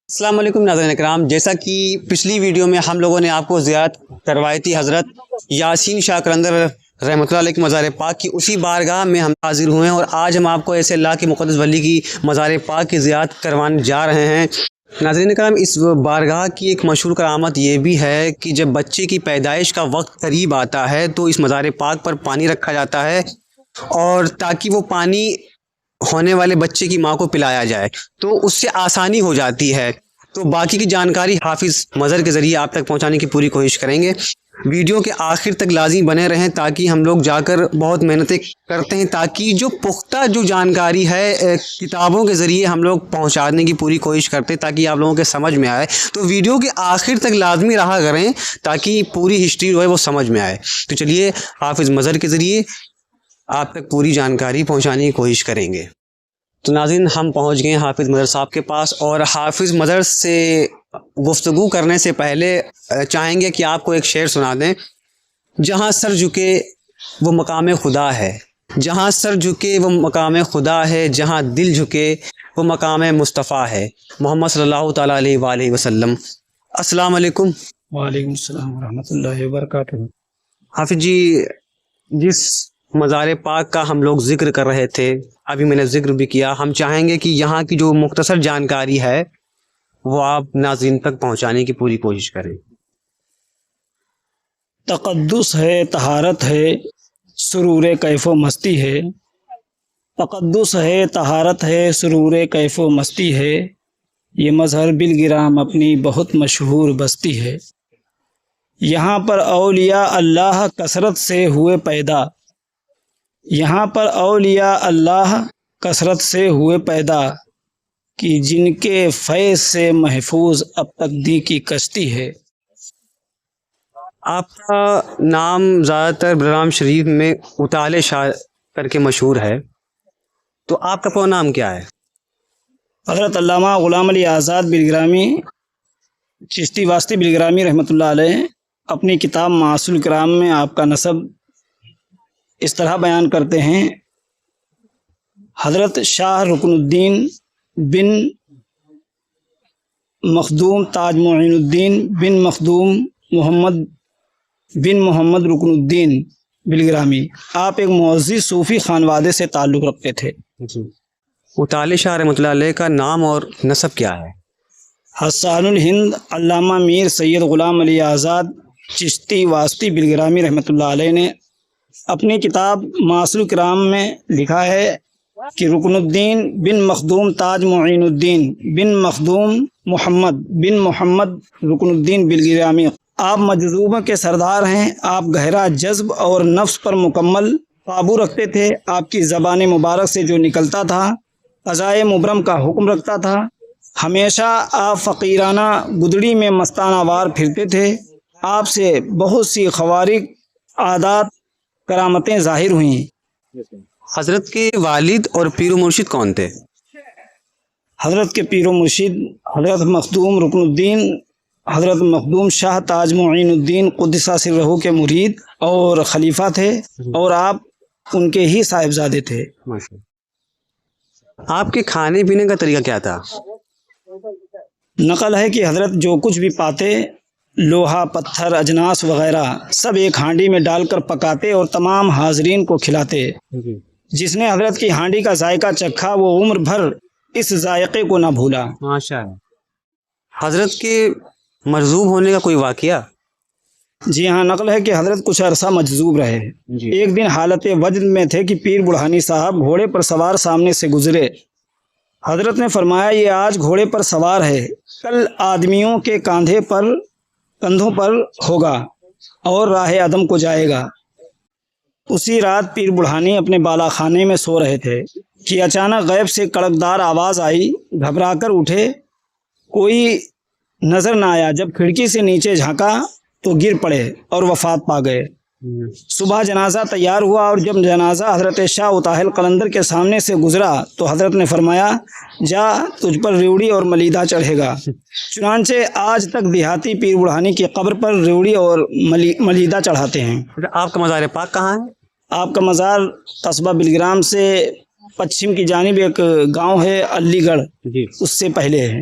السلام علیکم ناظرین اکرام، جیسا کہ پچھلی ویڈیو میں ہم لوگوں نے آپ کو زیارت کروائی تھی حضرت یاسین شاہ قلندر رحمۃ اللہ علیہ کی مزار پاک کی، اسی بارگاہ میں ہم حاضر ہوئے ہیں اور آج ہم آپ کو ایسے اللہ کے مقدس ولی کی مزار پاک کی زیارت کروانے جا رہے ہیں۔ ناظرین اکرام، اس بارگاہ کی ایک مشہور کرامت یہ بھی ہے کہ جب بچے کی پیدائش کا وقت قریب آتا ہے تو اس مزار پاک پر پانی رکھا جاتا ہے اور تاکہ وہ پانی ہونے والے بچے کی ماں کو پلایا جائے تو اس سے آسانی ہو جاتی ہے۔ تو باقی کی جانکاری حافظ مظہر کے ذریعے آپ تک پہنچانے کی پوری کوشش کریں گے۔ ویڈیو کے آخر تک لازمی بنے رہیں تاکہ ہم لوگ جا کر بہت محنتیں کرتے ہیں تاکہ جو پختہ جو جانکاری ہے کتابوں کے ذریعے ہم لوگ پہنچانے کی پوری کوشش کرتے ہیں تاکہ آپ لوگوں کے سمجھ میں آئے۔ تو ویڈیو کے آخر تک لازمی رہا کریں تاکہ پوری ہسٹری جو ہے وہ سمجھ میں آئے۔ تو چلیے حافظ مظہر کے ذریعے آپ تک پوری جانکاری پہنچانے کی کوشش کریں گے۔ تو ناظرین، ہم پہنچ گئے حافظ مظہر صاحب کے پاس اور حافظ مظہر سے گفتگو کرنے سے پہلے چاہیں گے کہ آپ کو ایک شعر سنا دیں۔ جہاں سر جھکے وہ مقام خدا ہے، جہاں سر جھکے وہ مقام خدا ہے، جہاں دل جھکے وہ مقام مصطفیٰ ہے، محمد صلی اللہ تعالیٰ علیہ وآلہ وسلم۔ السلام علیکم۔ وعلیکم السلام ورحمۃ اللہ وبرکاتہ۔ حافظ جی، جس مزار پاک کا ہم لوگ ذکر کر رہے تھے، ابھی میں نے ذکر بھی کیا، ہم چاہیں گے کہ یہاں کی جو مختصر جانکاری ہے وہ آپ ناظرین تک پہنچانے کی پوری کوشش کریں۔ تقدس ہے، طہارت ہے، سرور کیف و مستی ہے۔ تقدس ہے، طہارت ہے، سرور کیف و مستی ہے۔ یہ مظہر بالگرام اپنی بہت مشہور بستی ہے۔ یہاں پر اولیاء اللہ کثرت سے ہوئے پیدا، یہاں پر اولیاء اللہ کثرت سے ہوئے پیدا، کہ جن کے فیض سے محفوظ اب تک دی کی کشتی ہے۔ آپ کا نام زیادہ تر بلرام شریف میں اطالع شاہ کر کے مشہور ہے، تو آپ کا پورا نام کیا ہے؟ حضرت علامہ غلام علی آزاد بالگرامی چشتی واسطی بالگرامی رحمۃ اللہ علیہ اپنی کتاب معاصل الکرام میں آپ کا نسب اس طرح بیان کرتے ہیں: حضرت شاہ رکن الدین بن مخدوم تاج معین الدین بن مخدوم محمد رکن الدین بالگرامی۔ آپ ایک معزز صوفی خانوادے سے تعلق رکھتے تھے۔ اطالع شاہ رحمۃ اللہ علیہ کا نام اور نسب کیا ہے؟ حسان الہند علامہ میر سید غلام علی آزاد چشتی واسطی بالگرامی رحمۃ اللہ علیہ نے اپنی کتاب معاصل الکرام میں لکھا ہے کہ رکن الدین بن مخدوم تاج معین الدین بن مخدوم محمد رکن الدین بالگرامی۔ آپ مجذوبہ کے سردار ہیں۔ آپ گہرا جذب اور نفس پر مکمل قابو رکھتے تھے۔ آپ کی زبان مبارک سے جو نکلتا تھا قضائے مبرم کا حکم رکھتا تھا۔ ہمیشہ آپ فقیرانہ گدڑی میں مستانہ وار پھرتے تھے۔ آپ سے بہت سی خوارق عادات کرامتیں ظاہر ہوئیں۔ حضرت کے والد اور پیر و مرشد کون تھے؟ حضرت کے پیر و مرشد حضرت مخدوم رکن الدین حضرت مخدوم شاہ تاج معین الدین قدس سرہ کے مرید اور خلیفہ تھے، اور آپ ان کے ہی صاحبزادے تھے۔ آپ کے کھانے پینے کا طریقہ کیا تھا؟ نقل ہے کہ حضرت جو کچھ بھی پاتے، لوہا، پتھر، اجناس وغیرہ، سب ایک ہانڈی میں ڈال کر پکاتے اور تمام حاضرین کو کھلاتے۔ جس نے حضرت کی ہانڈی کا ذائقہ چکھا وہ عمر بھر اس ذائقے کو نہ بھولا۔ ماشاء اللہ۔ حضرت کے مجذوب ہونے کا کوئی واقعہ؟ جی ہاں، نقل ہے کہ حضرت کچھ عرصہ مجذوب رہے۔ ایک دن حالت وجد میں تھے کہ پیر بڑھانی صاحب گھوڑے پر سوار سامنے سے گزرے۔ حضرت نے فرمایا، یہ آج گھوڑے پر سوار ہے، کل آدمیوں کے کندھوں پر ہوگا اور راہ عدم کو جائے گا۔ اسی رات پیر بڑھانی اپنے بالا خانے میں سو رہے تھے کہ اچانک غیب سے کڑکدار آواز آئی۔ گھبرا کر اٹھے، کوئی نظر نہ آیا۔ جب کھڑکی سے نیچے جھانکا تو گر پڑے اور وفات پا گئے۔ صبح جنازہ تیار ہوا اور جب جنازہ حضرت شاہ اطاہل قلندر کے سامنے سے گزرا تو حضرت نے فرمایا، جا، تجھ پر ریوڑی اور ملیدہ چڑھے گا۔ چنانچہ آج تک دیہاتی پیر بڑھانی کی قبر پر ریوڑی اور ملیدہ چڑھاتے ہیں۔ آپ کا مزار پاک کہاں ہے؟ آپ کا مزار قصبہ بالگرام سے پچھم کی جانب ایک گاؤں ہے علی گڑھ، اس سے پہلے ہے۔